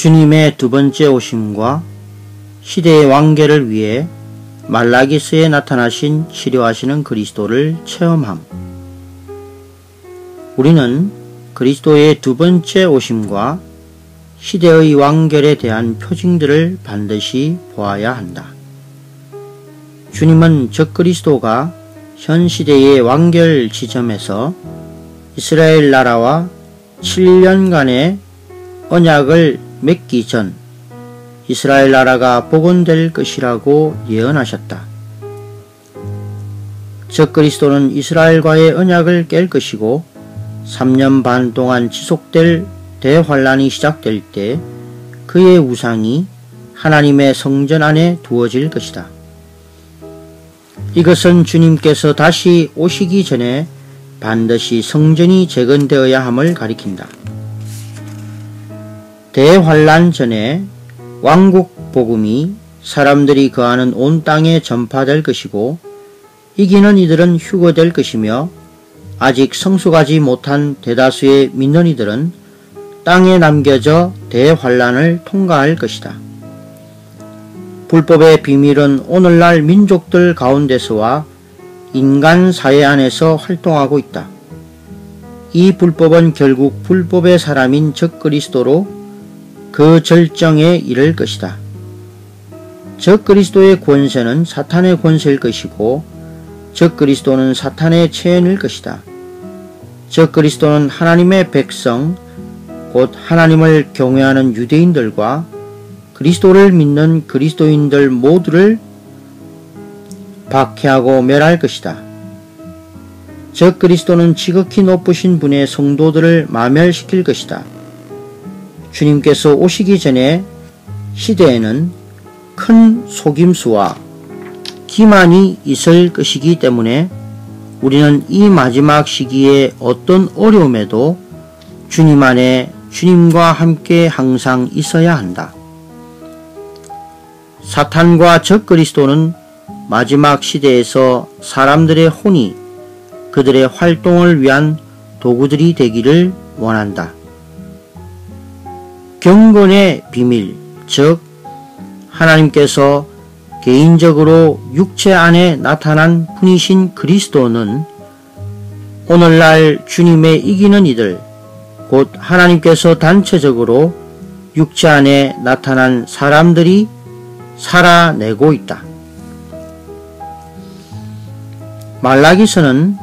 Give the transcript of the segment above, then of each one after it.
주님의 두 번째 오심과 시대의 완결을 위해 말라기스에 나타나신 치료하시는 그리스도를 체험함. 우리는 그리스도의 두 번째 오심과 시대의 완결에 대한 표징들을 반드시 보아야 한다. 주님은 적그리스도가 현 시대의 완결 지점에서 이스라엘 나라와 7년간의 언약을 맺기 전 이스라엘 나라가 복원될 것이라고 예언하셨다. 적그리스도는 이스라엘과의 언약을 깰 것이고 3년 반 동안 지속될 대환란이 시작될 때 그의 우상이 하나님의 성전 안에 두어질 것이다. 이것은 주님께서 다시 오시기 전에 반드시 성전이 재건되어야 함을 가리킨다. 대환란 전에 왕국 복음이 사람들이 거하는 온 땅에 전파될 것이고 이기는 이들은 휴거될 것이며 아직 성숙하지 못한 대다수의 믿는 이들은 땅에 남겨져 대환란을 통과할 것이다. 불법의 비밀은 오늘날 민족들 가운데서와 인간 사회 안에서 활동하고 있다. 이 불법은 결국 불법의 사람인 적그리스도로 그 절정에 이를 것이다. 적그리스도의 권세는 사탄의 권세일 것이고 적그리스도는 사탄의 체현일 것이다. 적그리스도는 하나님의 백성, 곧 하나님을 경외하는 유대인들과 그리스도를 믿는 그리스도인들 모두를 박해하고 멸할 것이다. 적그리스도는 지극히 높으신 분의 성도들을 마멸시킬 것이다. 주님께서 오시기 전에 시대에는 큰 속임수와 기만이 있을 것이기 때문에 우리는 이 마지막 시기에 어떤 어려움에도 주님 안에 주님과 함께 항상 있어야 한다. 사탄과 적그리스도는 마지막 시대에서 사람들의 혼이 그들의 활동을 위한 도구들이 되기를 원한다. 경건의 비밀, 즉 하나님께서 개인적으로 육체 안에 나타난 분이신 그리스도는 오늘날 주님의 이기는 이들, 곧 하나님께서 단체적으로 육체 안에 나타난 사람들이 살아내고 있다. 말라기서는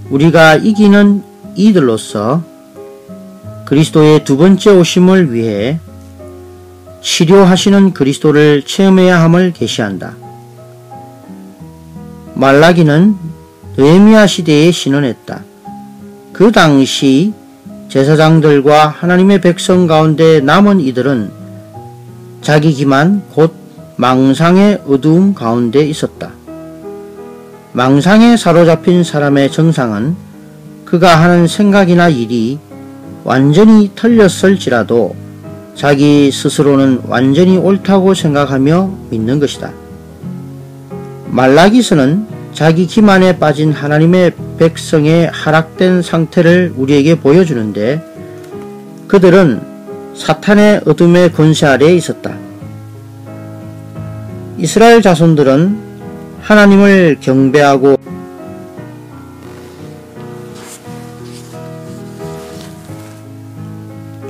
우리가 이기는 이들로서 그리스도의 두 번째 오심을 위해 치료하시는 그리스도를 체험해야 함을 계시한다. 말라기는 느헤미야 시대에 신원했다. 그 당시 제사장들과 하나님의 백성 가운데 남은 이들은 자기 기만 곧 망상의 어두움 가운데 있었다. 망상에 사로잡힌 사람의 정상은 그가 하는 생각이나 일이 완전히 틀렸을지라도 자기 스스로는 완전히 옳다고 생각하며 믿는 것이다. 말라기서는 자기 기만에 빠진 하나님의 백성의 하락된 상태를 우리에게 보여주는데 그들은 사탄의 어둠의 권세 아래에 있었다. 이스라엘 자손들은 하나님을 경배하고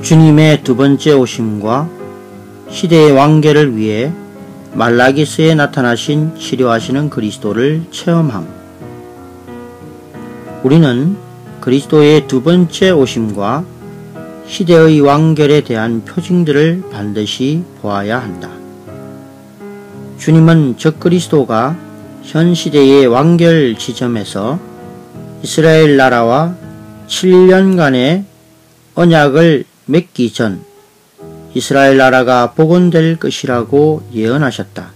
주님의 두 번째 오심과 시대의 완결을 위해 말라기스에 나타나신 치료하시는 그리스도를 체험함. 우리는 그리스도의 두 번째 오심과 시대의 완결에 대한 표징들을 반드시 보아야 한다. 주님은 적그리스도가 현 시대의 완결 지점에서 이스라엘 나라와 7년간의 언약을 맺기 전 이스라엘 나라가 복원될 것이라고 예언하셨다.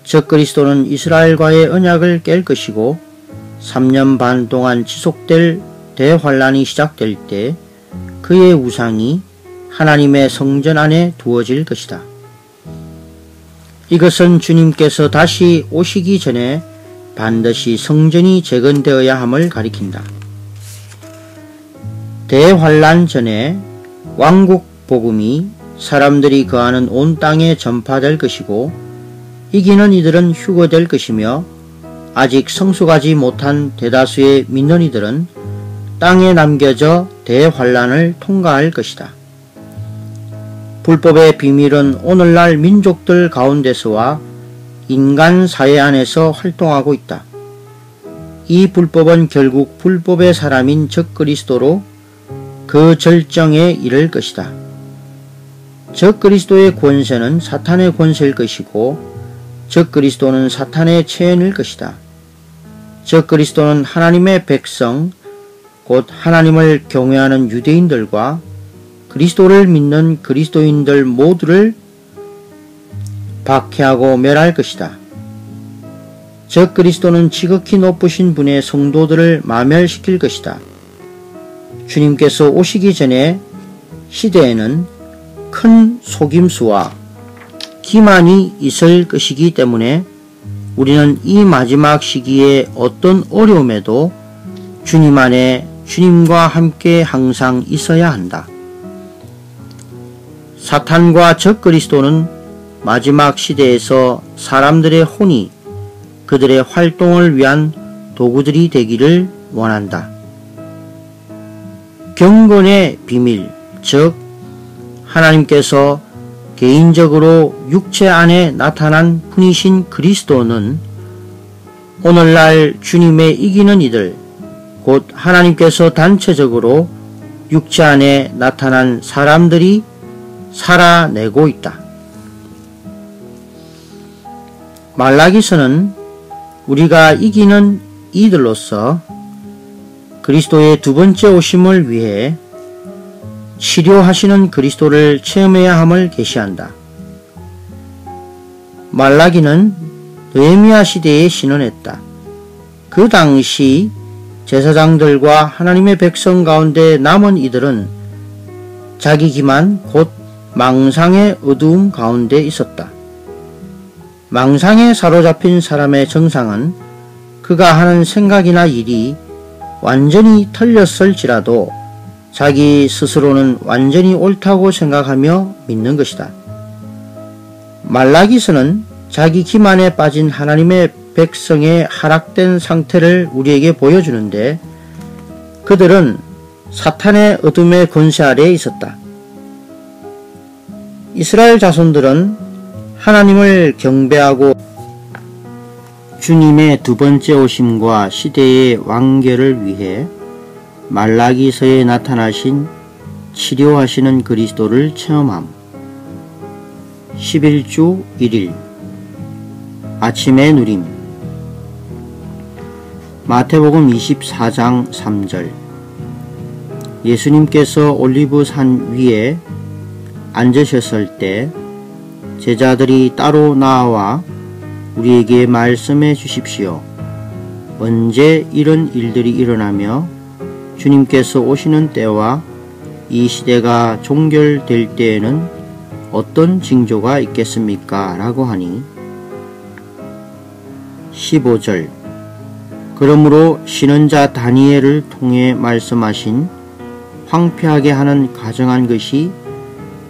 적그리스도는 이스라엘과의 언약을 깰 것이고 3년 반 동안 지속될 대환란이 시작될 때 그의 우상이 하나님의 성전 안에 두어질 것이다. 이것은 주님께서 다시 오시기 전에 반드시 성전이 재건되어야 함을 가리킨다. 대환란 전에 왕국 복음이 사람들이 거하는 온 땅에 전파될 것이고 이기는 이들은 휴거될 것이며 아직 성숙하지 못한 대다수의 믿는 이들은 땅에 남겨져 대환란을 통과할 것이다. 불법의 비밀은 오늘날 민족들 가운데서와 인간 사회 안에서 활동하고 있다. 이 불법은 결국 불법의 사람인 적그리스도로 그 절정에 이를 것이다. 적그리스도의 권세는 사탄의 권세일 것이고 적그리스도는 사탄의 체현일 것이다. 적그리스도는 하나님의 백성, 곧 하나님을 경외하는 유대인들과 그리스도를 믿는 그리스도인들 모두를 박해하고 멸할 것이다. 적그리스도는 지극히 높으신 분의 성도들을 마멸시킬 것이다. 주님께서 오시기 전에 시대에는 큰 속임수와 기만이 있을 것이기 때문에 우리는 이 마지막 시기에 어떤 어려움에도 주님 안에 주님과 함께 항상 있어야 한다. 사탄과 적그리스도는 마지막 시대에서 사람들의 혼이 그들의 활동을 위한 도구들이 되기를 원한다. 경건의 비밀, 즉 하나님께서 개인적으로 육체 안에 나타난 분이신 그리스도는 오늘날 주님의 이기는 이들, 곧 하나님께서 단체적으로 육체 안에 나타난 사람들이 살아내고 있다. 말라기서는 우리가 이기는 이들로서 그리스도의 두 번째 오심을 위해 치료하시는 그리스도를 체험해야 함을 계시한다. 말라기는 느헤미야 시대에 신원했다. 그 당시 제사장들과 하나님의 백성 가운데 남은 이들은 자기 기만 곧 망상의 어두움 가운데 있었다. 망상에 사로잡힌 사람의 정상은 그가 하는 생각이나 일이 완전히 틀렸을지라도 자기 스스로는 완전히 옳다고 생각하며 믿는 것이다. 말라기서는 자기 기만에 빠진 하나님의 백성의 하락된 상태를 우리에게 보여주는데 그들은 사탄의 어둠의 권세 아래에 있었다. 이스라엘 자손들은 하나님을 경배하고 주님의 두 번째 오심과 시대의 완결을 위해 말라기서에 나타나신 치료하시는 그리스도를 체험함. 11주 1일 아침의 누림. 마태복음 24장 3절. 예수님께서 올리브 산 위에 앉으셨을 때 제자들이 따로 나와 우리에게 말씀해 주십시오. 언제 이런 일들이 일어나며 주님께서 오시는 때와 이 시대가 종결될 때에는 어떤 징조가 있겠습니까? 라고 하니 15절. 그러므로 신언자 다니엘을 통해 말씀하신 황폐하게 하는 가정한 것이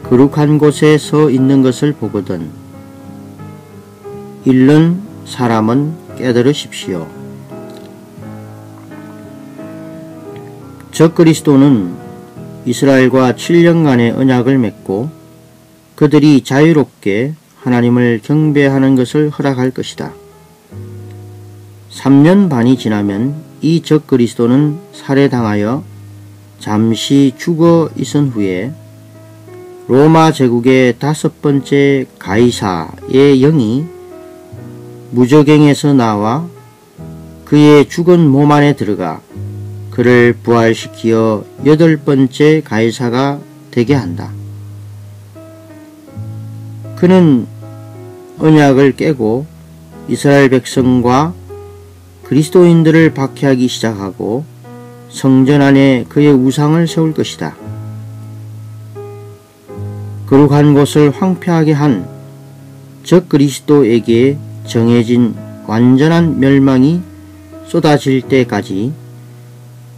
거룩한 곳에 서 있는 것을 보거든 잃는 사람은 깨달으십시오. 적그리스도는 이스라엘과 7년간의 언약을 맺고 그들이 자유롭게 하나님을 경배하는 것을 허락할 것이다. 3년 반이 지나면 이 적그리스도는 살해당하여 잠시 죽어 있은 후에 로마 제국의 5번째 가이사의 영이 무저갱에서 나와 그의 죽은 몸 안에 들어가 그를 부활시키어 8번째 가이사가 되게 한다. 그는 언약을 깨고 이스라엘 백성과 그리스도인들을 박해하기 시작하고 성전 안에 그의 우상을 세울 것이다. 거룩한 곳을 황폐하게 한 적그리스도에게 정해진 완전한 멸망이 쏟아질 때까지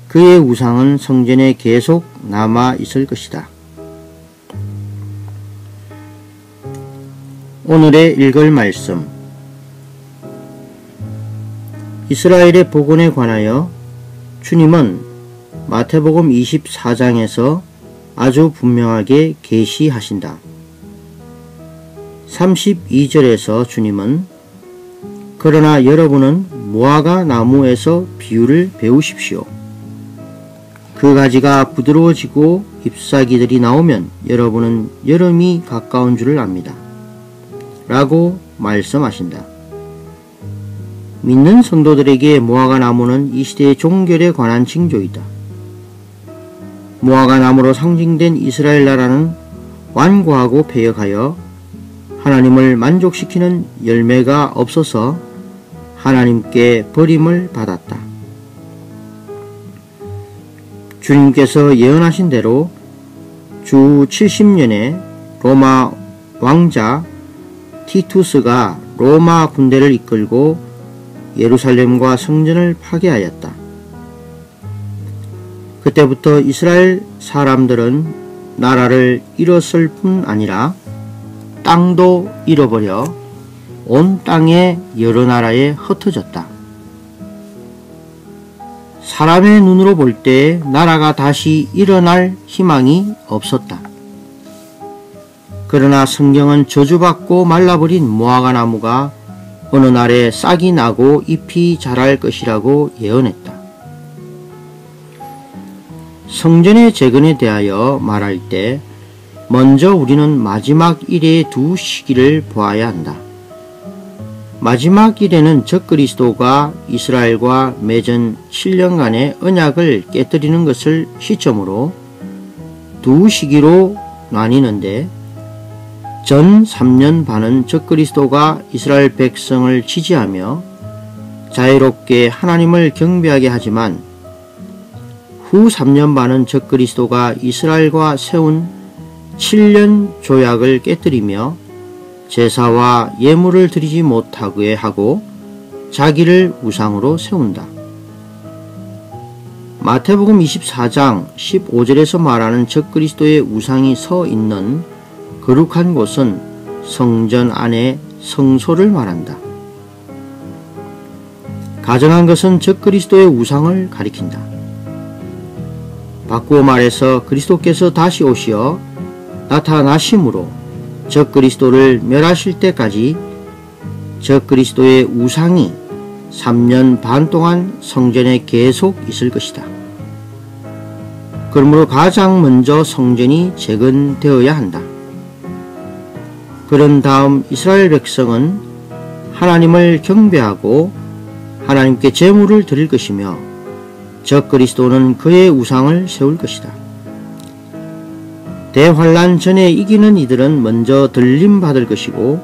그의 우상은 성전에 계속 남아 있을 것이다. 오늘의 읽을 말씀. 이스라엘의 복원에 관하여 주님은 마태복음 24장에서 아주 분명하게 계시하신다. 32절에서 주님은 그러나 여러분은 무화과 나무에서 비유를 배우십시오. 그 가지가 부드러워지고 잎사귀들이 나오면 여러분은 여름이 가까운 줄을 압니다. 라고 말씀하신다. 믿는 성도들에게 무화과 나무는 이 시대의 종결에 관한 징조이다. 무화과 나무로 상징된 이스라엘 나라는 완고하고 패역하여 하나님을 만족시키는 열매가 없어서 하나님께 버림을 받았다. 주님께서 예언하신 대로 주 70년에 로마 왕자 티투스가 로마 군대를 이끌고 예루살렘과 성전을 파괴하였다. 그때부터 이스라엘 사람들은 나라를 잃었을 뿐 아니라 땅도 잃어버려 온 땅의 여러 나라에 흩어졌다. 사람의 눈으로 볼 때 나라가 다시 일어날 희망이 없었다. 그러나 성경은 저주받고 말라버린 무화과 나무가 어느 날에 싹이 나고 잎이 자랄 것이라고 예언했다. 성전의 재건에 대하여 말할 때 먼저 우리는 마지막 일의 두 시기를 보아야 한다. 마지막 일에는 적그리스도가 이스라엘과 맺은 7년간의 언약을 깨뜨리는 것을 시점으로 두 시기로 나뉘는데 전 3년 반은 적그리스도가 이스라엘 백성을 지지하며 자유롭게 하나님을 경배하게 하지만 후 3년 반은 적그리스도가 이스라엘과 세운 7년 조약을 깨뜨리며 제사와 예물을 드리지 못하게 하고 자기를 우상으로 세운다. 마태복음 24장 15절에서 말하는 적그리스도의 우상이 서 있는 거룩한 곳은 성전 안의 성소를 말한다. 가정한 것은 적그리스도의 우상을 가리킨다. 바꾸어 말해서 그리스도께서 다시 오시어 나타나심으로 적그리스도를 멸하실 때까지 적그리스도의 우상이 3년 반 동안 성전에 계속 있을 것이다. 그러므로 가장 먼저 성전이 재건되어야 한다. 그런 다음 이스라엘 백성은 하나님을 경배하고 하나님께 제물을 드릴 것이며 적그리스도는 그의 우상을 세울 것이다. 대환란 전에 이기는 이들은 먼저 들림받을 것이고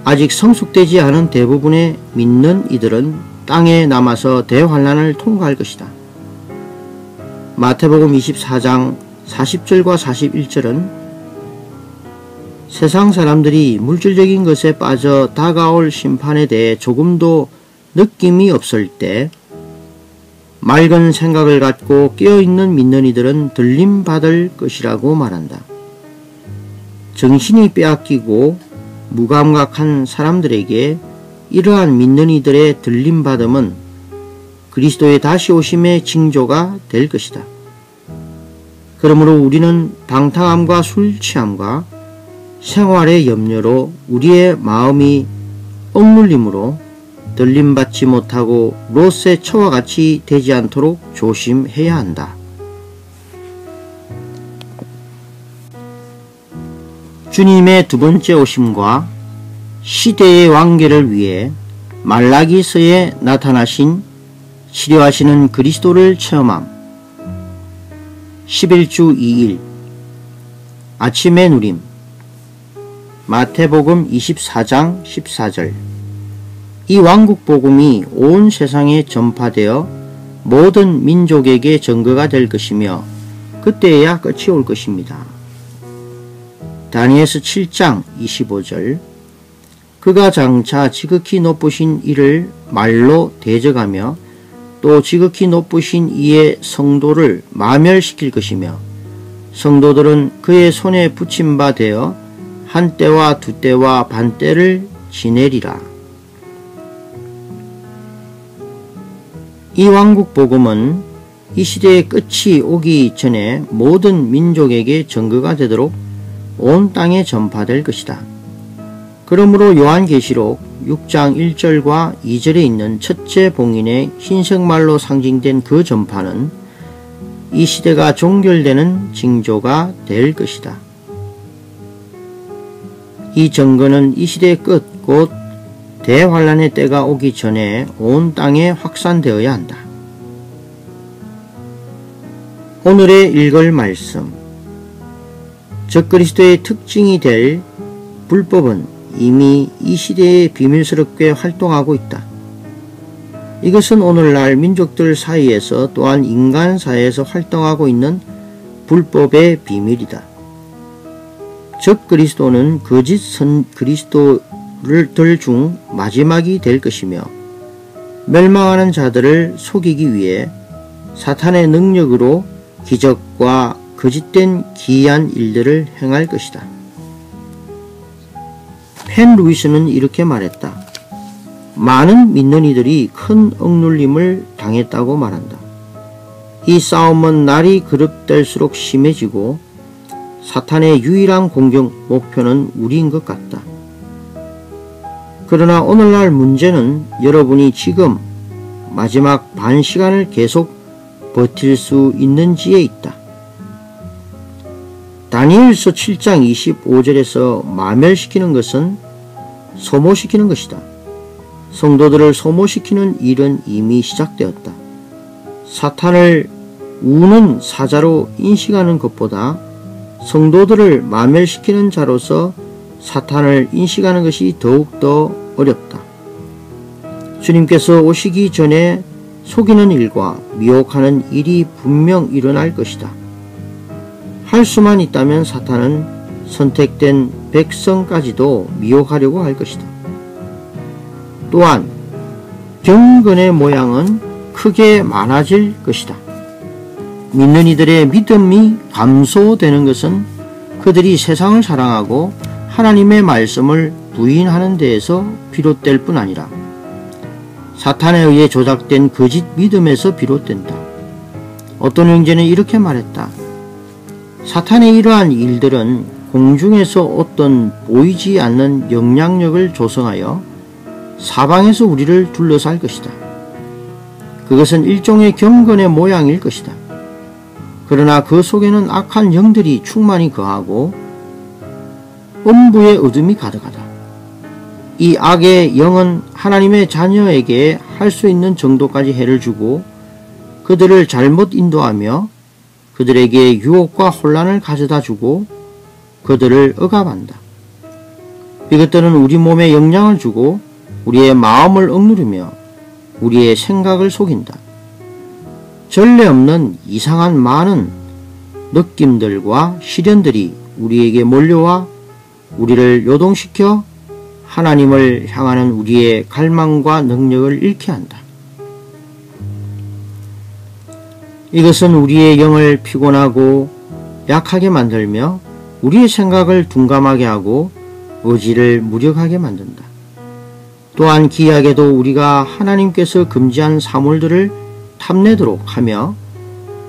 아직 성숙되지 않은 대부분의 믿는 이들은 땅에 남아서 대환란을 통과할 것이다. 마태복음 24장 40절과 41절은 세상 사람들이 물질적인 것에 빠져 다가올 심판에 대해 조금도 느낌이 없을 때 맑은 생각을 갖고 깨어있는 믿는 이들은 들림받을 것이라고 말한다. 정신이 빼앗기고 무감각한 사람들에게 이러한 믿는 이들의 들림받음은 그리스도의 다시 오심의 징조가 될 것이다. 그러므로 우리는 방탕함과 술 취함과 생활의 염려로 우리의 마음이 억눌림으로 들림받지 못하고 롯의 처와 같이 되지 않도록 조심해야 한다. 주님의 두 번째 오심과 시대의 완결을 위해 말라기서에 나타나신 치료하시는 그리스도를 체험함. 11주 2일 아침의 누림. 마태복음 24장 14절. 이 왕국복음이 온 세상에 전파되어 모든 민족에게 증거가 될 것이며 그때에야 끝이 올 것입니다. 다니엘서 7장 25절. 그가 장차 지극히 높으신 이를 말로 대적하며 또 지극히 높으신 이의 성도를 마멸시킬 것이며 성도들은 그의 손에 붙임 바 되어 한 때와 두 때와 반 때를 지내리라. 이 왕국 복음은 이 시대의 끝이 오기 전에 모든 민족에게 증거가 되도록 온 땅에 전파될 것이다. 그러므로 요한계시록 6장 1절과 2절에 있는 첫째 봉인의 흰색말로 상징된 그 전파는 이 시대가 종결되는 징조가 될 것이다. 이 증거는 이 시대의 끝, 곧 대환란의 때가 오기 전에 온 땅에 확산되어야 한다. 오늘의 읽을 말씀, 적그리스도의 특징이 될 불법은 이미 이 시대에 비밀스럽게 활동하고 있다. 이것은 오늘날 민족들 사이에서 또한 인간 사회에서 활동하고 있는 불법의 비밀이다. 적그리스도는 거짓 그리스도들 중 마지막이 될 것이며 멸망하는 자들을 속이기 위해 사탄의 능력으로 기적과 거짓된 기이한 일들을 행할 것이다. 펜 루이스는 이렇게 말했다. 많은 믿는 이들이 큰 억눌림을 당했다고 말한다. 이 싸움은 날이 거듭될수록 심해지고 사탄의 유일한 공격 목표는 우리인 것 같다. 그러나 오늘날 문제는 여러분이 지금 마지막 반 시간을 계속 버틸 수 있는지에 있다. 다니엘서 7장 25절에서 마멸시키는 것은 소모시키는 것이다. 성도들을 소모시키는 일은 이미 시작되었다. 사탄을 우는 사자로 인식하는 것보다 성도들을 마멸시키는 자로서 사탄을 인식하는 것이 더욱더 어렵다. 주님께서 오시기 전에 속이는 일과 미혹하는 일이 분명 일어날 것이다. 할 수만 있다면 사탄은 선택된 백성까지도 미혹하려고 할 것이다. 또한 경건의 모양은 크게 많아질 것이다. 믿는 이들의 믿음이 감소되는 것은 그들이 세상을 사랑하고 하나님의 말씀을 부인하는 데에서 비롯될 뿐 아니라 사탄에 의해 조작된 거짓 믿음에서 비롯된다. 어떤 형제는 이렇게 말했다. 사탄의 이러한 일들은 공중에서 어떤 보이지 않는 영향력을 조성하여 사방에서 우리를 둘러쌀 것이다. 그것은 일종의 경건의 모양일 것이다. 그러나 그 속에는 악한 영들이 충만히 거하고 음부의 어둠이 가득하다. 이 악의 영은 하나님의 자녀에게 할 수 있는 정도까지 해를 주고 그들을 잘못 인도하며 그들에게 유혹과 혼란을 가져다 주고 그들을 억압한다. 이것들은 우리 몸에 영향을 주고 우리의 마음을 억누르며 우리의 생각을 속인다. 전례 없는 이상한 많은 느낌들과 시련들이 우리에게 몰려와 우리를 요동시켜 하나님을 향하는 우리의 갈망과 능력을 잃게 한다. 이것은 우리의 영을 피곤하고 약하게 만들며 우리의 생각을 둔감하게 하고 의지를 무력하게 만든다. 또한 기이하게도 우리가 하나님께서 금지한 사물들을 탐내도록 하며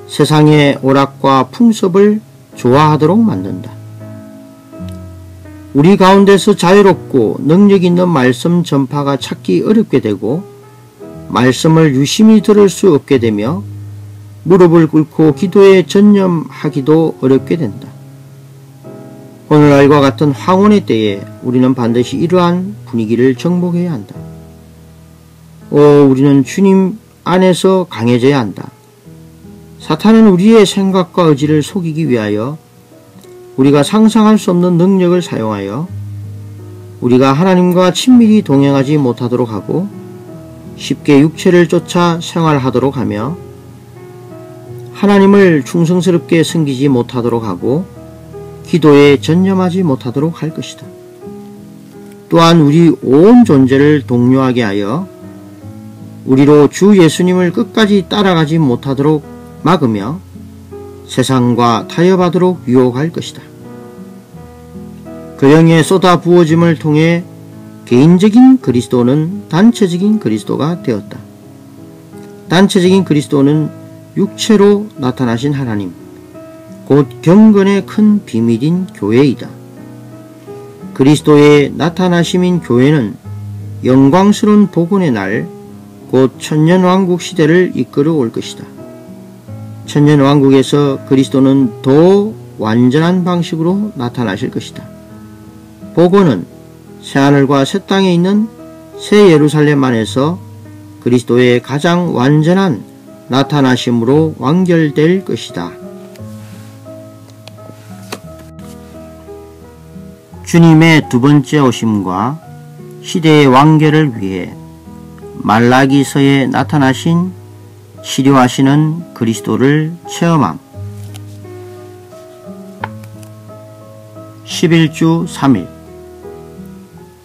세상의 오락과 풍습을 좋아하도록 만든다. 우리 가운데서 자유롭고 능력 있는 말씀 전파가 찾기 어렵게 되고 말씀을 유심히 들을 수 없게 되며 무릎을 꿇고 기도에 전념하기도 어렵게 된다. 오늘날과 같은 황혼의 때에 우리는 반드시 이러한 분위기를 정복해야 한다. 우리는 주님 안에서 강해져야 한다. 사탄은 우리의 생각과 의지를 속이기 위하여 우리가 상상할 수 없는 능력을 사용하여 우리가 하나님과 친밀히 동행하지 못하도록 하고 쉽게 육체를 쫓아 생활하도록 하며 하나님을 충성스럽게 섬기지 못하도록 하고 기도에 전념하지 못하도록 할 것이다. 또한 우리 온 존재를 동요하게 하여 우리로 주 예수님을 끝까지 따라가지 못하도록 막으며 세상과 타협하도록 유혹할 것이다. 그 영의 쏟아 부어짐을 통해 개인적인 그리스도는 단체적인 그리스도가 되었다. 단체적인 그리스도는 육체로 나타나신 하나님, 곧 경건의 큰 비밀인 교회이다. 그리스도의 나타나심인 교회는 영광스러운 복원의 날, 곧 천년왕국 시대를 이끌어 올 것이다. 천년왕국에서 그리스도는 더 완전한 방식으로 나타나실 것이다. 복원은 새하늘과 새 땅에 있는 새 예루살렘 안에서 그리스도의 가장 완전한 나타나심으로 완결될 것이다. 주님의 두 번째 오심과 시대의 완결을 위해 말라기서에 나타나신 치료하시는 그리스도를 체험함. 11주 3일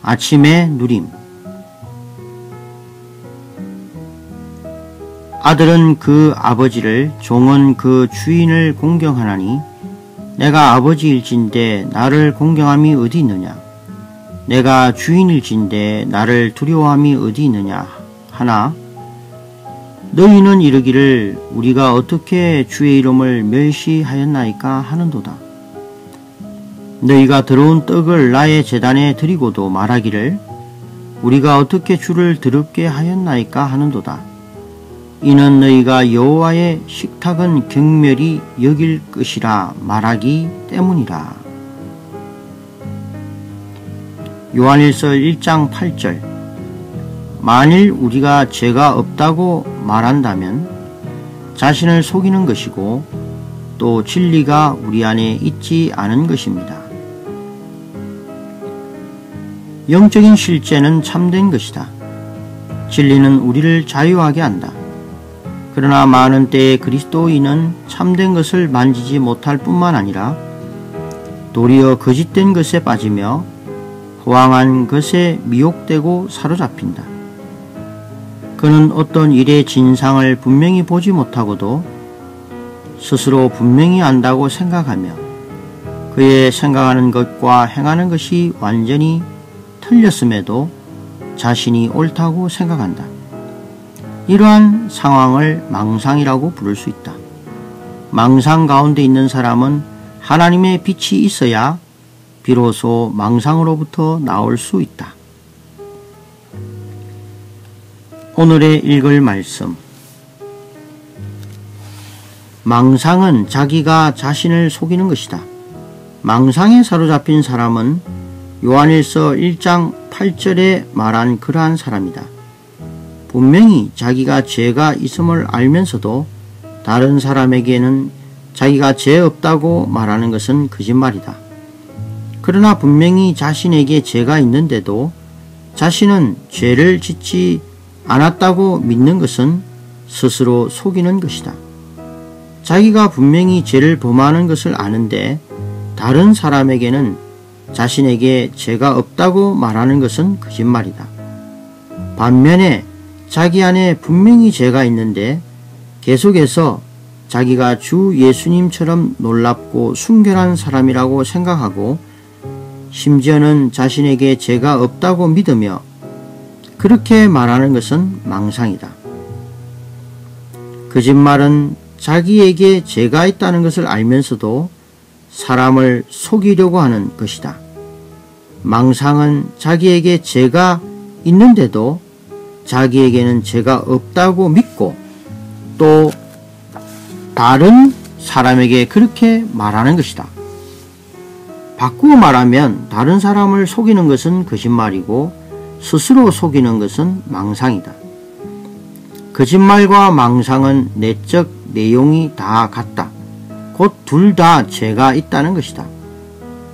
아침의 누림. 아들은 그 아버지를, 종은 그 주인을 공경하나니 내가 아버지일진데 나를 공경함이 어디 있느냐? 내가 주인일진데 나를 두려워함이 어디 있느냐? 하나, 너희는 이르기를 우리가 어떻게 주의 이름을 멸시하였나이까 하는도다. 너희가 더러운 떡을 나의 제단에 드리고도 말하기를 우리가 어떻게 주를 더럽게 하였나이까 하는도다. 이는 너희가 여호와의 식탁은 경멸히 여길 것이라 말하기 때문이라. 요한일서 1장 8절. 만일 우리가 죄가 없다고 말한다면 자신을 속이는 것이고 또 진리가 우리 안에 있지 않은 것입니다. 영적인 실제는 참된 것이다. 진리는 우리를 자유하게 한다. 그러나 많은 때에 그리스도인은 참된 것을 만지지 못할 뿐만 아니라 도리어 거짓된 것에 빠지며 호황한 것에 미혹되고 사로잡힌다. 그는 어떤 일의 진상을 분명히 보지 못하고도 스스로 분명히 안다고 생각하며 그의 생각하는 것과 행하는 것이 완전히 틀렸음에도 자신이 옳다고 생각한다. 이러한 상황을 망상이라고 부를 수 있다. 망상 가운데 있는 사람은 하나님의 빛이 있어야 비로소 망상으로부터 나올 수 있다. 오늘의 읽을 말씀. 망상은 자기가 자신을 속이는 것이다. 망상에 사로잡힌 사람은 요한일서 1장 8절에 말한 그러한 사람이다. 분명히 자기가 죄가 있음을 알면서도 다른 사람에게는 자기가 죄 없다고 말하는 것은 거짓말이다. 그러나 분명히 자신에게 죄가 있는데도 자신은 죄를 짓지 않았다고 믿는 것은 스스로 속이는 것이다. 자기가 분명히 죄를 범하는 것을 아는데 다른 사람에게는 자신에게 죄가 없다고 말하는 것은 거짓말이다. 반면에 자기 안에 분명히 죄가 있는데 계속해서 자기가 주 예수님처럼 놀랍고 순결한 사람이라고 생각하고 심지어는 자신에게 죄가 없다고 믿으며 그렇게 말하는 것은 망상이다. 거짓말은 자기에게 죄가 있다는 것을 알면서도 사람을 속이려고 하는 것이다. 망상은 자기에게 죄가 있는데도 자기에게는 죄가 없다고 믿고 또 다른 사람에게 그렇게 말하는 것이다. 바꾸어 말하면 다른 사람을 속이는 것은 거짓말이고 스스로 속이는 것은 망상이다. 거짓말과 망상은 내적 내용이 다 같다. 곧 둘 다 죄가 있다는 것이다.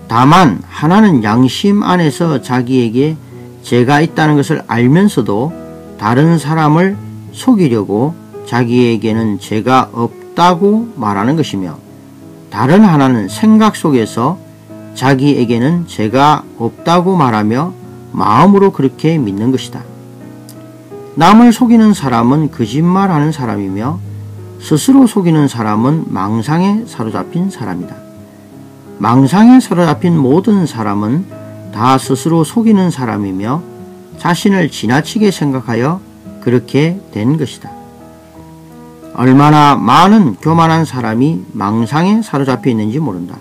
다만 하나는 양심 안에서 자기에게 죄가 있다는 것을 알면서도 다른 사람을 속이려고 자기에게는 죄가 없다고 말하는 것이며 다른 하나는 생각 속에서 자기에게는 죄가 없다고 말하며 마음으로 그렇게 믿는 것이다. 남을 속이는 사람은 거짓말하는 사람이며 스스로 속이는 사람은 망상에 사로잡힌 사람이다. 망상에 사로잡힌 모든 사람은 다 스스로 속이는 사람이며 자신을 지나치게 생각하여 그렇게 된 것이다. 얼마나 많은 교만한 사람이 망상에 사로잡혀 있는지 모른다.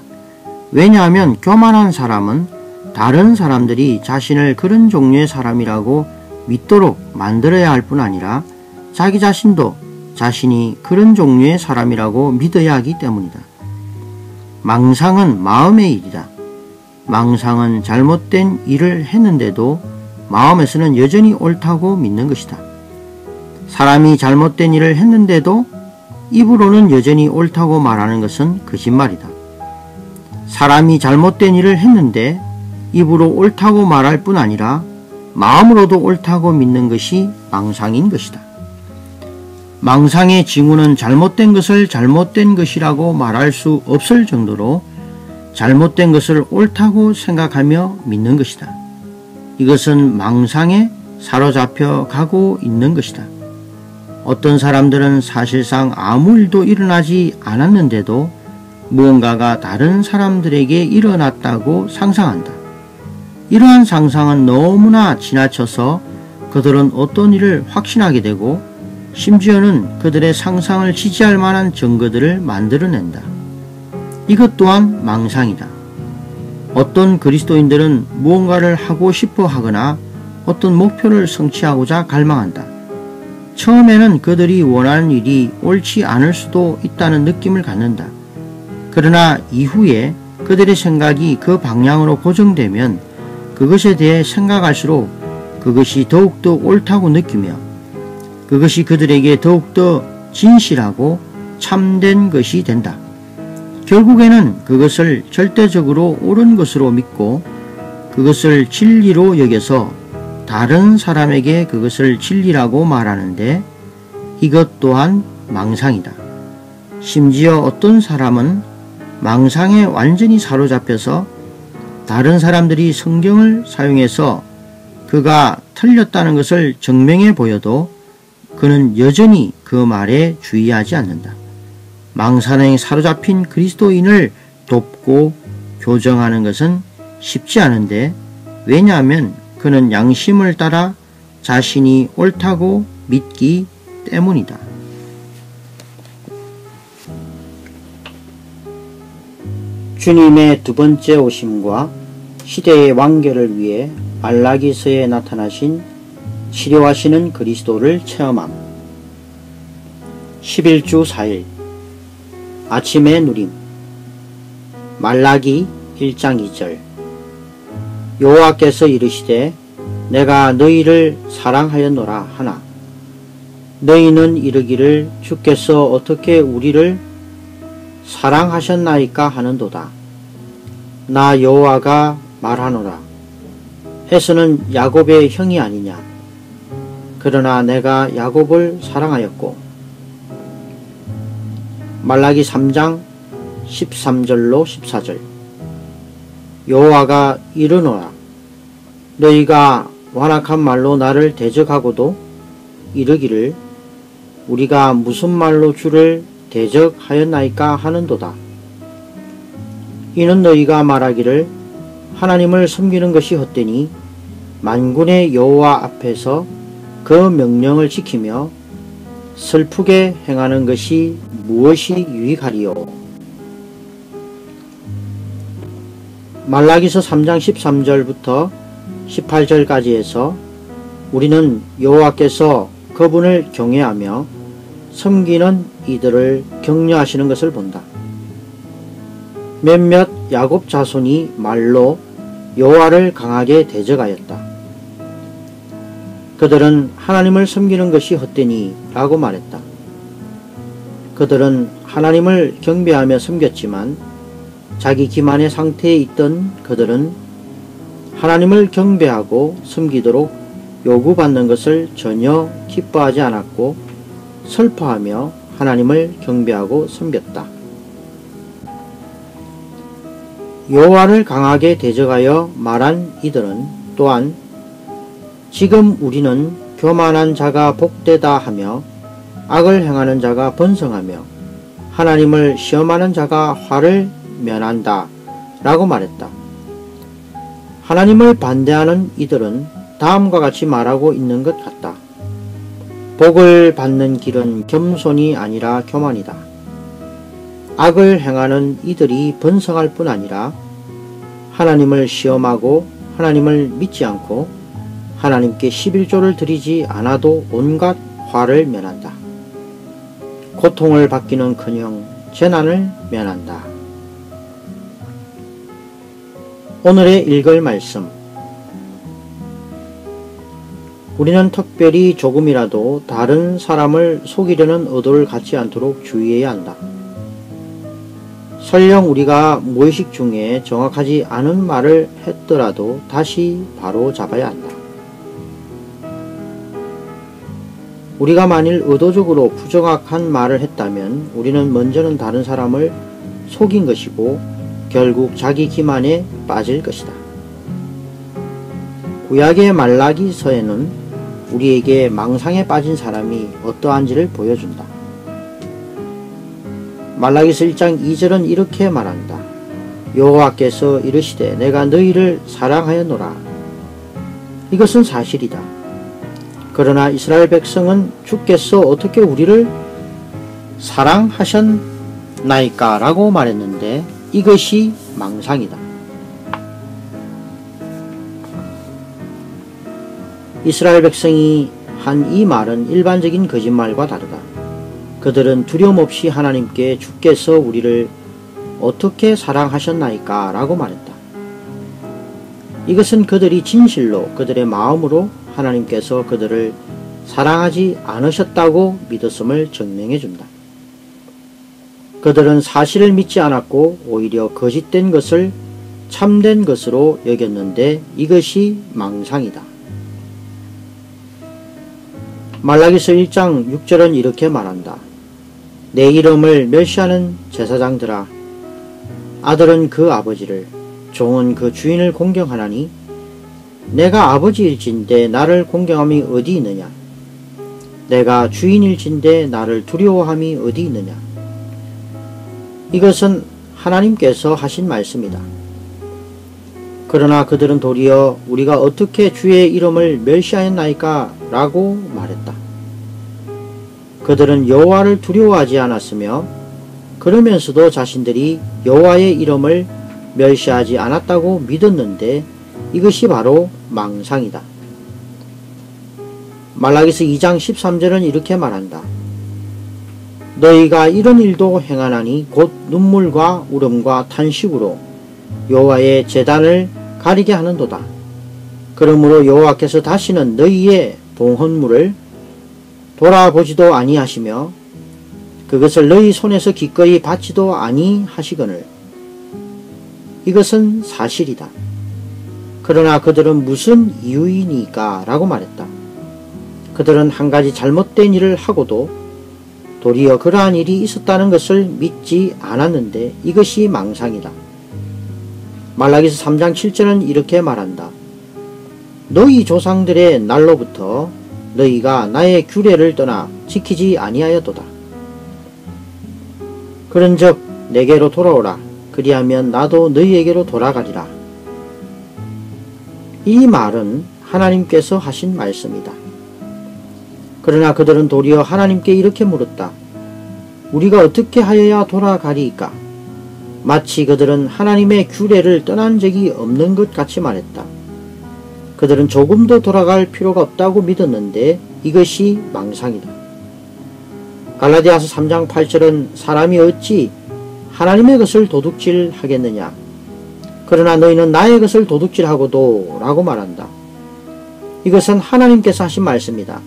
왜냐하면 교만한 사람은 다른 사람들이 자신을 그런 종류의 사람이라고 믿도록 만들어야 할 뿐 아니라 자기 자신도 자신이 그런 종류의 사람이라고 믿어야 하기 때문이다. 망상은 마음의 일이다. 망상은 잘못된 일을 했는데도 마음에서는 여전히 옳다고 믿는 것이다. 사람이 잘못된 일을 했는데도 입으로는 여전히 옳다고 말하는 것은 거짓말이다. 사람이 잘못된 일을 했는데 입으로 옳다고 말할 뿐 아니라 마음으로도 옳다고 믿는 것이 망상인 것이다. 망상의 징후는 잘못된 것을 잘못된 것이라고 말할 수 없을 정도로 잘못된 것을 옳다고 생각하며 믿는 것이다. 이것은 망상에 사로잡혀 가고 있는 것이다. 어떤 사람들은 사실상 아무 일도 일어나지 않았는데도 무언가가 다른 사람들에게 일어났다고 상상한다. 이러한 상상은 너무나 지나쳐서 그들은 어떤 일을 확신하게 되고 심지어는 그들의 상상을 지지할 만한 증거들을 만들어낸다. 이것 또한 망상이다. 어떤 그리스도인들은 무언가를 하고 싶어 하거나 어떤 목표를 성취하고자 갈망한다. 처음에는 그들이 원하는 일이 옳지 않을 수도 있다는 느낌을 갖는다. 그러나 이후에 그들의 생각이 그 방향으로 고정되면 그것에 대해 생각할수록 그것이 더욱더 옳다고 느끼며 그것이 그들에게 더욱더 진실하고 참된 것이 된다. 결국에는 그것을 절대적으로 옳은 것으로 믿고 그것을 진리로 여겨서 다른 사람에게 그것을 진리라고 말하는데 이것 또한 망상이다. 심지어 어떤 사람은 망상에 완전히 사로잡혀서 다른 사람들이 성경을 사용해서 그가 틀렸다는 것을 증명해 보여도 그는 여전히 그 말에 주의하지 않는다. 망상에 사로잡힌 그리스도인을 돕고 교정하는 것은 쉽지 않은데 왜냐하면 그는 양심을 따라 자신이 옳다고 믿기 때문이다. 주님의 두 번째 오심과 시대의 완결을 위해 말라기서에 나타나신 치료하시는 그리스도를 체험함. 11주 4일 아침의 누림. 말라기 1장 2절. 여호와께서 이르시되 내가 너희를 사랑하였노라 하나 너희는 이르기를 주께서 어떻게 우리를 사랑하셨나이까 하는도다. 나 여호와가 말하노라. 에서는 야곱의 형이 아니냐. 그러나 내가 야곱을 사랑하였고. 말라기 3장 13절로 14절. 여호와가 이르노라. 너희가 완악한 말로 나를 대적하고도 이르기를 우리가 무슨 말로 주를 대적하였나이까 하는도다. 이는 너희가 말하기를 하나님을 섬기는 것이 헛되니 만군의 여호와 앞에서 그 명령을 지키며 슬프게 행하는 것이 무엇이 유익하리요. 말라기서 3장 13절부터 18절까지 해서 우리는 여호와께서 그분을 경외하며 섬기는 이들을 격려하시는 것을 본다. 몇몇 야곱 자손이 말로 여호와를 강하게 대적하였다. 그들은 하나님을 섬기는 것이 헛되니 라고 말했다. 그들은 하나님을 경배하며 섬겼지만 자기 기만의 상태에 있던 그들은 하나님을 경배하고 섬기도록 요구받는 것을 전혀 기뻐하지 않았고 슬퍼하며 하나님을 경배하고 섬겼다. 여호와를 강하게 대적하여 말한 이들은 또한 지금 우리는 교만한 자가 복되다 하며 악을 행하는 자가 번성하며 하나님을 시험하는 자가 화를 면한다 라고 말했다. 하나님을 반대하는 이들은 다음과 같이 말하고 있는 것 같다. 복을 받는 길은 겸손이 아니라 교만이다. 악을 행하는 이들이 번성할 뿐 아니라 하나님을 시험하고 하나님을 믿지 않고 하나님께 11조를 드리지 않아도 온갖 화를 면한다. 고통을 받기는커녕 재난을 면한다. 오늘의 읽을 말씀. 우리는 특별히 조금이라도 다른 사람을 속이려는 의도를 갖지 않도록 주의해야 한다. 설령 우리가 무의식 중에 정확하지 않은 말을 했더라도 다시 바로 잡아야 한다. 우리가 만일 의도적으로 부정확한 말을 했다면 우리는 먼저는 다른 사람을 속인 것이고 결국 자기 기만에 빠질 것이다. 구약의 말라기서에는 우리에게 망상에 빠진 사람이 어떠한지를 보여준다. 말라기서 1장 2절은 이렇게 말한다. 여호와께서 이르시되 내가 너희를 사랑하였노라. 이것은 사실이다. 그러나 이스라엘 백성은 주께서 어떻게 우리를 사랑하셨나이까? 라고 말했는데 이것이 망상이다. 이스라엘 백성이 한 이 말은 일반적인 거짓말과 다르다. 그들은 두려움 없이 하나님께 주께서 우리를 어떻게 사랑하셨나이까? 라고 말했다. 이것은 그들이 진실로 그들의 마음으로 하나님께서 그들을 사랑하지 않으셨다고 믿었음을 증명해 준다. 그들은 사실을 믿지 않았고 오히려 거짓된 것을 참된 것으로 여겼는데 이것이 망상이다. 말라기서 1장 6절은 이렇게 말한다. 내 이름을 멸시하는 제사장들아, 아들은 그 아버지를, 종은 그 주인을 공경하나니 내가 아버지일진데 나를 공경함이 어디 있느냐? 내가 주인일진데 나를 두려워함이 어디 있느냐? 이것은 하나님께서 하신 말씀이다. 그러나 그들은 도리어 우리가 어떻게 주의 이름을 멸시하였나이까? 라고 말했다. 그들은 여호와를 두려워하지 않았으며 그러면서도 자신들이 여호와의 이름을 멸시하지 않았다고 믿었는데 이것이 바로 망상이다. 말라기서 2장 13절은 이렇게 말한다. 너희가 이런 일도 행하나니 곧 눈물과 울음과 탄식으로 여호와의 제단을 가리게 하는도다. 그러므로 여호와께서 다시는 너희의 봉헌물을 돌아보지도 아니하시며 그것을 너희 손에서 기꺼이 받지도 아니하시거늘. 이것은 사실이다. 그러나 그들은 무슨 이유이니까? 라고 말했다. 그들은 한 가지 잘못된 일을 하고도 도리어 그러한 일이 있었다는 것을 믿지 않았는데 이것이 망상이다. 말라기서 3장 7절은 이렇게 말한다. 너희 조상들의 날로부터 너희가 나의 규례를 떠나 지키지 아니하였도다. 그런즉 내게로 돌아오라. 그리하면 나도 너희에게로 돌아가리라. 이 말은 하나님께서 하신 말씀이다. 그러나 그들은 도리어 하나님께 이렇게 물었다. 우리가 어떻게 하여야 돌아가리이까? 마치 그들은 하나님의 규례를 떠난 적이 없는 것 같이 말했다. 그들은 조금도 돌아갈 필요가 없다고 믿었는데 이것이 망상이다. 갈라디아서 3장 8절은 사람이 어찌 하나님의 것을 도둑질 하겠느냐? 그러나 너희는 나의 것을 도둑질하고도 라고 말한다. 이것은 하나님께서 하신 말씀이다.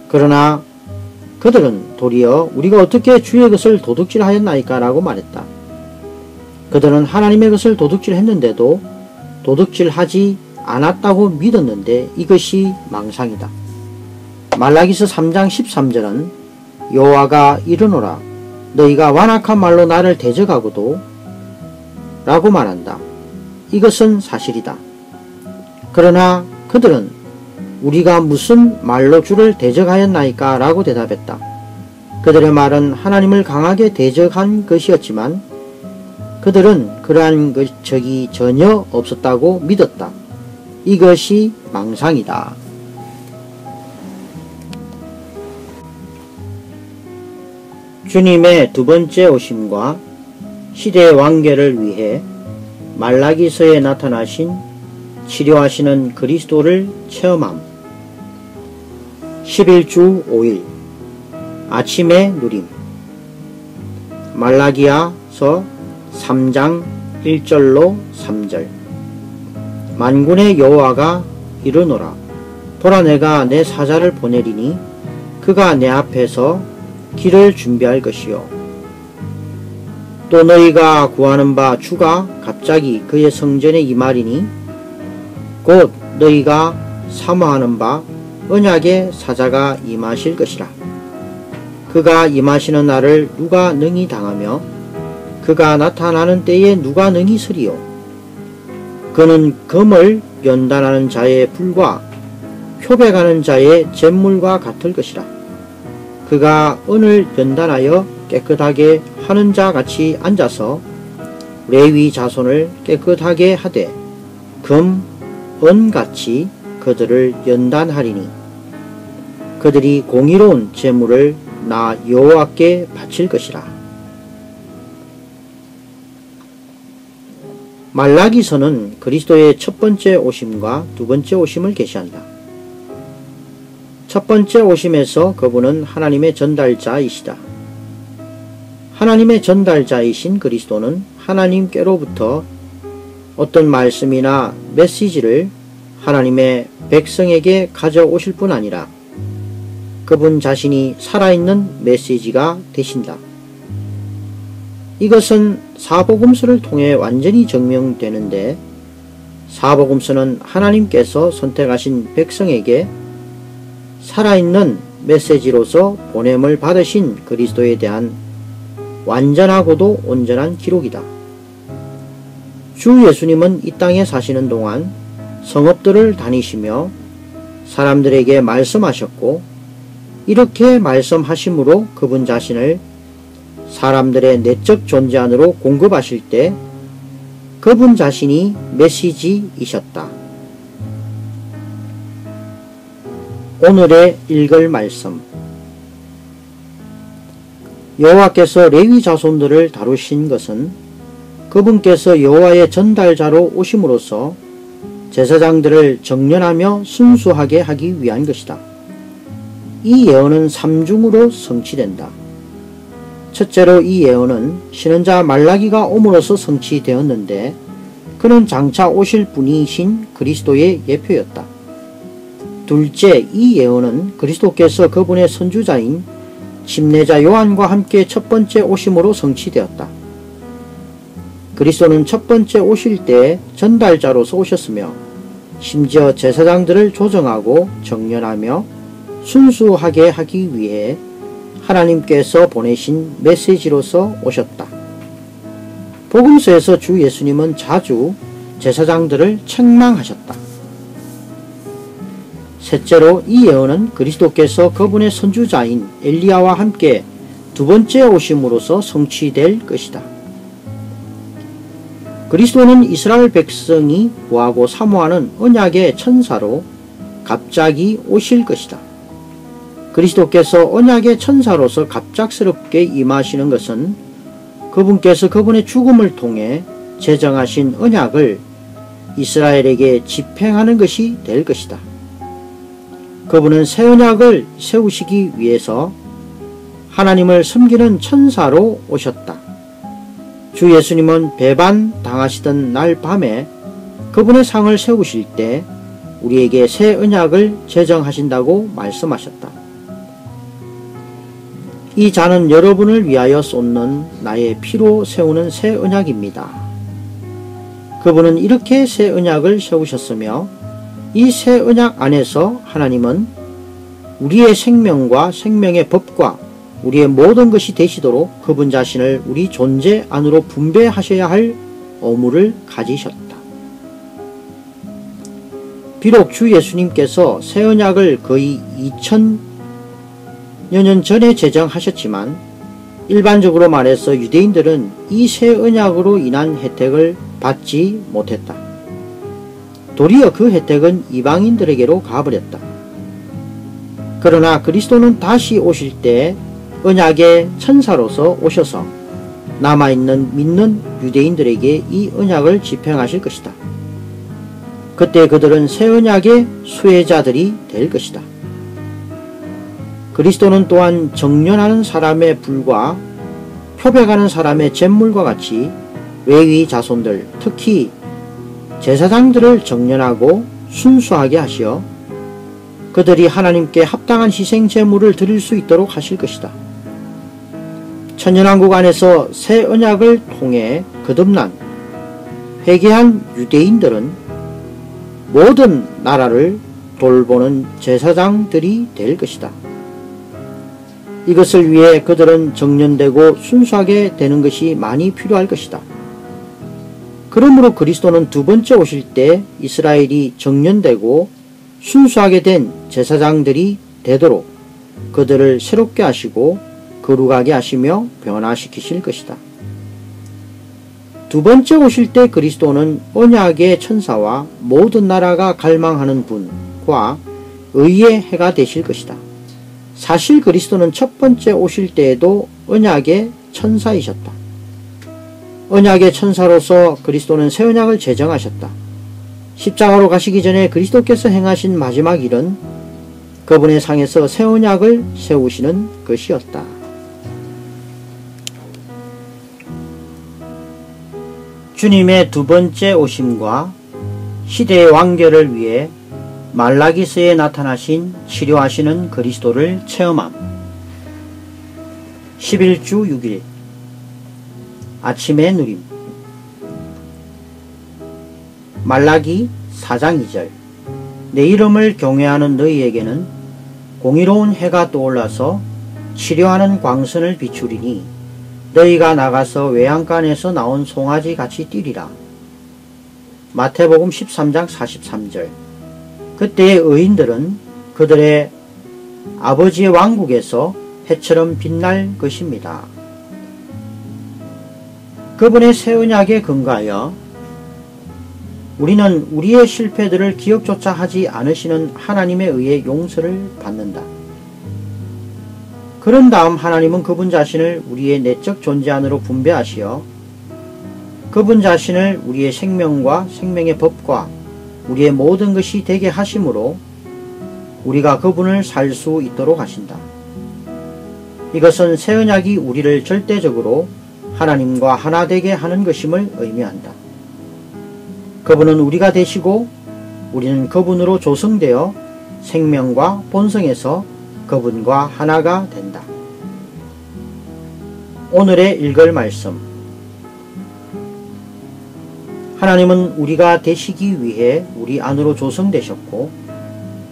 그러나 그들은 도리어 우리가 어떻게 주의 것을 도둑질하였나이까? 라고 말했다. 그들은 하나님의 것을 도둑질했는데도 도둑질하지 않았다고 믿었는데 이것이 망상이다. 말라기서 3장 13절은 여호와가 이르노라. 너희가 완악한 말로 나를 대적하고도 라고 말한다. 이것은 사실이다. 그러나 그들은 우리가 무슨 말로 주를 대적하였나이까? 라고 대답했다. 그들의 말은 하나님을 강하게 대적한 것이었지만 그들은 그러한 적이 전혀 없었다고 믿었다. 이것이 망상이다. 주님의 두 번째 오심과 시대의 완결을 위해 말라기서에 나타나신 치료하시는 그리스도를 체험함. 11주 5일 아침의 누림. 말라기야서 3장 1절로 3절. 만군의 여호와가 이르노라. 보라, 내가 내 사자를 보내리니 그가 내 앞에서 길을 준비할 것이요. 또 너희가 구하는 바 주가 갑자기 그의 성전에 임하리니 곧 너희가 사모하는 바 언약의 사자가 임하실 것이라. 그가 임하시는 날을 누가 능히 당하며 그가 나타나는 때에 누가 능히 서리요. 그는 금을 연단하는 자의 불과 표백하는 자의 잿물과 같을 것이라. 그가 은을 연단하여 깨끗하게 하는 자 같이 앉아서 레위 자손을 깨끗하게 하되 금, 은같이 그들을 연단하리니 그들이 공의로운 제물을 나 여호와께 바칠 것이라. 말라기서는 그리스도의 첫 번째 오심과 두 번째 오심을 계시한다. 첫 번째 오심에서 그분은 하나님의 전달자이시다. 하나님의 전달자이신 그리스도는 하나님께로부터 어떤 말씀이나 메시지를 하나님의 백성에게 가져오실 뿐 아니라 그분 자신이 살아있는 메시지가 되신다. 이것은 사복음서를 통해 완전히 증명되는데, 사복음서는 하나님께서 선택하신 백성에게 살아있는 메시지로서 보냄을 받으신 그리스도에 대한 완전하고도 온전한 기록이다. 주 예수님은 이 땅에 사시는 동안 성읍들을 다니시며 사람들에게 말씀하셨고, 이렇게 말씀하심으로 그분 자신을 사람들의 내적 존재 안으로 공급하실 때 그분 자신이 메시지이셨다. 오늘의 읽을 말씀. 여호와께서 레위 자손들을 다루신 것은 그분께서 여호와의 전달자로 오심으로써 제사장들을 정련하며 순수하게 하기 위한 것이다. 이 예언은 삼중으로 성취된다. 첫째로 이 예언은 신원자 말라기가 옴으로써 성취되었는데 그는 장차 오실 분이신 그리스도의 예표였다. 둘째, 이 예언은 그리스도께서 그분의 선주자인 침례자 요한과 함께 첫 번째 오심으로 성취되었다. 그리스도는 첫 번째 오실 때 전달자로서 오셨으며 심지어 제사장들을 조정하고 정련하며 순수하게 하기 위해 하나님께서 보내신 메시지로서 오셨다. 복음서에서 주 예수님은 자주 제사장들을 책망하셨다. 셋째로 이 예언은 그리스도께서 그분의 선주자인 엘리야와 함께 두 번째 오심으로써 성취될 것이다. 그리스도는 이스라엘 백성이 구하고 사모하는 언약의 천사로 갑자기 오실 것이다. 그리스도께서 언약의 천사로서 갑작스럽게 임하시는 것은 그분께서 그분의 죽음을 통해 제정하신 언약을 이스라엘에게 집행하는 것이 될 것이다. 그분은 새 언약을 세우시기 위해서 하나님을 섬기는 천사로 오셨다. 주 예수님은 배반 당하시던 날 밤에 그분의 상을 세우실 때 우리에게 새 언약을 제정하신다고 말씀하셨다. 이 잔은 여러분을 위하여 쏟는 나의 피로 세우는 새 언약입니다. 그분은 이렇게 새 언약을 세우셨으며 이 새 언약 안에서 하나님은 우리의 생명과 생명의 법과 우리의 모든 것이 되시도록 그분 자신을 우리 존재 안으로 분배하셔야 할 의무를 가지셨다. 비록 주 예수님께서 새 언약을 거의 2000여 년 전에 제정하셨지만 일반적으로 말해서 유대인들은 이 새 언약으로 인한 혜택을 받지 못했다. 도리어 그 혜택은 이방인들에게로 가버렸다. 그러나 그리스도는 다시 오실 때 언약의 천사로서 오셔서 남아있는 믿는 유대인들에게 이 언약을 집행하실 것이다. 그때 그들은 새 언약의 수혜자들이 될 것이다. 그리스도는 또한 정련하는 사람의 불과 표백하는 사람의 잿물과 같이 레위 자손들, 특히 제사장들을 정련하고 순수하게 하시어 그들이 하나님께 합당한 희생 제물을 드릴 수 있도록 하실 것이다. 천년왕국 안에서 새 언약을 통해 거듭난 회개한 유대인들은 모든 나라를 돌보는 제사장들이 될 것이다. 이것을 위해 그들은 정련되고 순수하게 되는 것이 많이 필요할 것이다. 그러므로 그리스도는 두 번째 오실 때 이스라엘이 정련되고 순수하게 된 제사장들이 되도록 그들을 새롭게 하시고 거룩하게 하시며 변화시키실 것이다. 두 번째 오실 때 그리스도는 언약의 천사와 모든 나라가 갈망하는 분과 의의 해가 되실 것이다. 사실 그리스도는 첫 번째 오실 때에도 언약의 천사이셨다. 언약의 천사로서 그리스도는 새 언약을 제정하셨다. 십자가로 가시기 전에 그리스도께서 행하신 마지막 일은 그분의 상에서 새 언약을 세우시는 것이었다. 주님의 두 번째 오심과 시대의 완결을 위해 말라기서에 나타나신 치료하시는 그리스도를 체험함. 11주 6일 아침의 누림. 말라기 4장 2절. 내 이름을 경외하는 너희에게는 공의로운 해가 떠올라서 치료하는 광선을 비추리니 너희가 나가서 외양간에서 나온 송아지 같이 뛰리라. 마태복음 13장 43절. 그때의 의인들은 그들의 아버지의 왕국에서 해처럼 빛날 것입니다. 그분의 새 언약에 근거하여 우리는 우리의 실패들을 기억조차 하지 않으시는 하나님에 의해 용서를 받는다. 그런 다음 하나님은 그분 자신을 우리의 내적 존재 안으로 분배하시어 그분 자신을 우리의 생명과 생명의 법과 우리의 모든 것이 되게 하심으로 우리가 그분을 살 수 있도록 하신다. 이것은 새 언약이 우리를 절대적으로 하나님과 하나 되게 하는 것임을 의미한다. 그분은 우리가 되시고 우리는 그분으로 조성되어 생명과 본성에서 그분과 하나가 된다. 오늘의 읽을 말씀. 하나님은 우리가 되시기 위해 우리 안으로 조성되셨고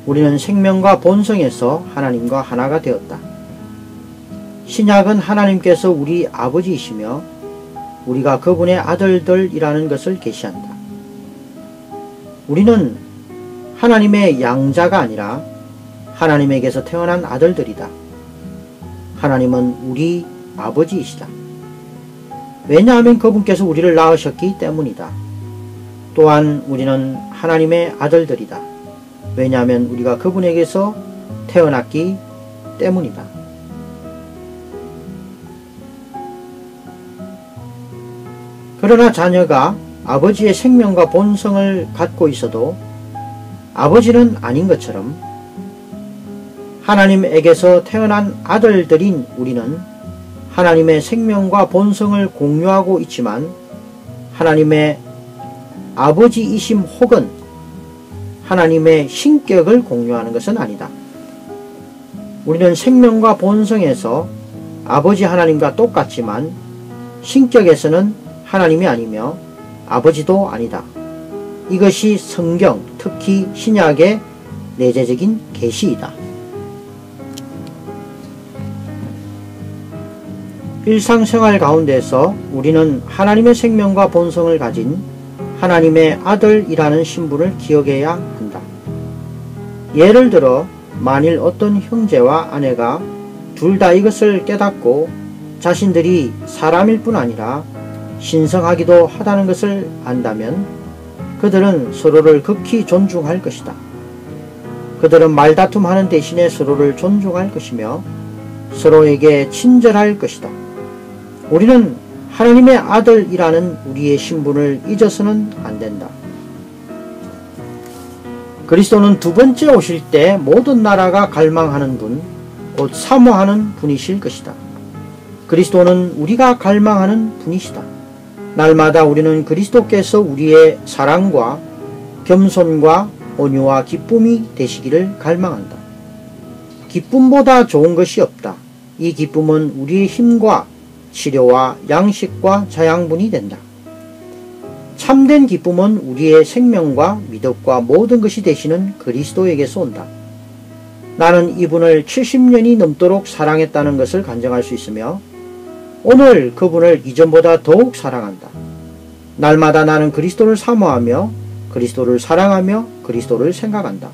우리는 생명과 본성에서 하나님과 하나가 되었다. 신약은 하나님께서 우리 아버지이시며 우리가 그분의 아들들이라는 것을 계시한다. 우리는 하나님의 양자가 아니라 하나님에게서 태어난 아들들이다. 하나님은 우리 아버지이시다. 왜냐하면 그분께서 우리를 낳으셨기 때문이다. 또한 우리는 하나님의 아들들이다. 왜냐하면 우리가 그분에게서 태어났기 때문이다. 그러나 자녀가 아버지의 생명과 본성을 갖고 있어도 아버지는 아닌 것처럼 하나님에게서 태어난 아들들인 우리는 하나님의 생명과 본성을 공유하고 있지만 하나님의 아버지이심 혹은 하나님의 신격을 공유하는 것은 아니다. 우리는 생명과 본성에서 아버지 하나님과 똑같지만 신격에서는 하나님이 아니며 아버지도 아니다. 이것이 성경, 특히 신약의 내재적인 계시이다. 일상생활 가운데서 우리는 하나님의 생명과 본성을 가진 하나님의 아들이라는 신분을 기억해야 한다. 예를 들어 만일 어떤 형제와 아내가 둘 다 이것을 깨닫고 자신들이 사람일 뿐 아니라 신성하기도 하다는 것을 안다면 그들은 서로를 극히 존중할 것이다. 그들은 말다툼하는 대신에 서로를 존중할 것이며 서로에게 친절할 것이다. 우리는 하나님의 아들이라는 우리의 신분을 잊어서는 안 된다. 그리스도는 두 번째 오실 때 모든 나라가 갈망하는 분, 곧 사모하는 분이실 것이다. 그리스도는 우리가 갈망하는 분이시다. 날마다 우리는 그리스도께서 우리의 사랑과 겸손과 온유와 기쁨이 되시기를 갈망한다. 기쁨보다 좋은 것이 없다. 이 기쁨은 우리의 힘과 치료와 양식과 자양분이 된다. 참된 기쁨은 우리의 생명과 미덕과 모든 것이 되시는 그리스도에게서 온다. 나는 이분을 70년이 넘도록 사랑했다는 것을 간증할 수 있으며 오늘 그분을 이전보다 더욱 사랑한다. 날마다 나는 그리스도를 사모하며 그리스도를 사랑하며 그리스도를 생각한다.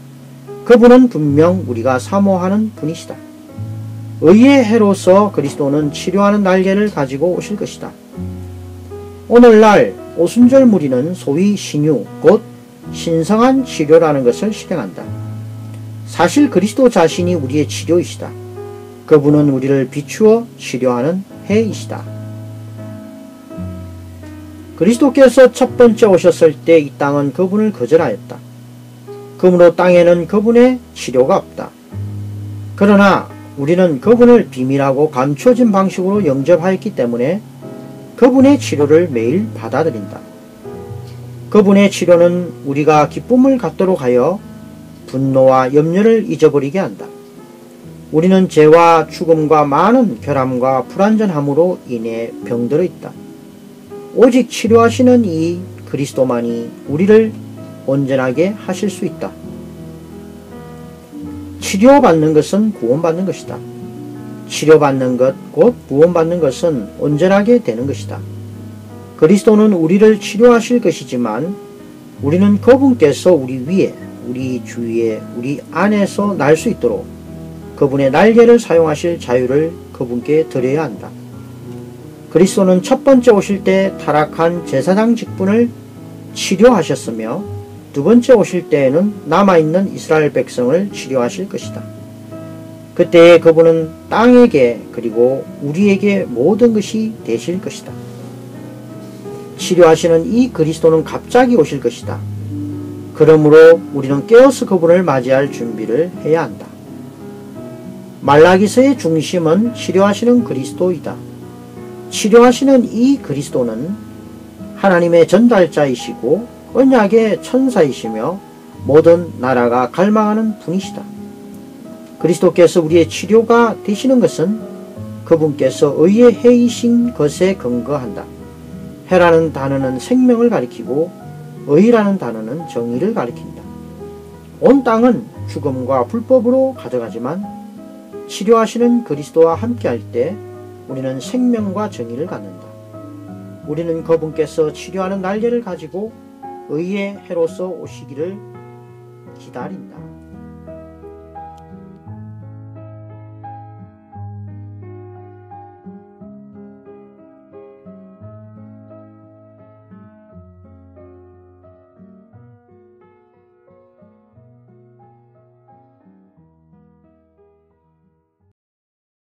그분은 분명 우리가 사모하는 분이시다. 의의 해로서 그리스도는 치료하는 날개를 가지고 오실 것이다. 오늘날 오순절 무리는 소위 신유, 곧 신성한 치료라는 것을 실행한다. 사실 그리스도 자신이 우리의 치료이시다. 그분은 우리를 비추어 치료하는 해이시다. 그리스도께서 첫 번째 오셨을 때 이 땅은 그분을 거절하였다. 그러므로 땅에는 그분의 치료가 없다. 그러나 우리는 그분을 비밀하고 감춰진 방식으로 영접하였기 때문에 그분의 치료를 매일 받아들인다. 그분의 치료는 우리가 기쁨을 갖도록 하여 분노와 염려를 잊어버리게 한다. 우리는 죄와 죽음과 많은 결함과 불완전함으로 인해 병들어 있다. 오직 치료하시는 이 그리스도만이 우리를 온전하게 하실 수 있다. 치료받는 것은 구원받는 것이다. 치료받는 것, 곧 구원받는 것은 온전하게 되는 것이다. 그리스도는 우리를 치료하실 것이지만 우리는 그분께서 우리 위에, 우리 주위에, 우리 안에서 날 수 있도록 그분의 날개를 사용하실 자유를 그분께 드려야 한다. 그리스도는 첫 번째 오실 때 타락한 제사장 직분을 치료하셨으며 두 번째 오실 때에는 남아있는 이스라엘 백성을 치료하실 것이다. 그때에 그분은 땅에게 그리고 우리에게 모든 것이 되실 것이다. 치료하시는 이 그리스도는 갑자기 오실 것이다. 그러므로 우리는 깨어서 그분을 맞이할 준비를 해야 한다. 말라기서의 중심은 치료하시는 그리스도이다. 치료하시는 이 그리스도는 하나님의 전달자이시고 언약의 천사이시며 모든 나라가 갈망하는 분이시다. 그리스도께서 우리의 치료가 되시는 것은 그분께서 의의 해이신 것에 근거한다. 해라는 단어는 생명을 가리키고 의라는 단어는 정의를 가리킨다. 온 땅은 죽음과 불법으로 가득하지만 치료하시는 그리스도와 함께할 때 우리는 생명과 정의를 갖는다. 우리는 그분께서 치료하는 날개를 가지고 의의 해로서 오시기를 기다린다.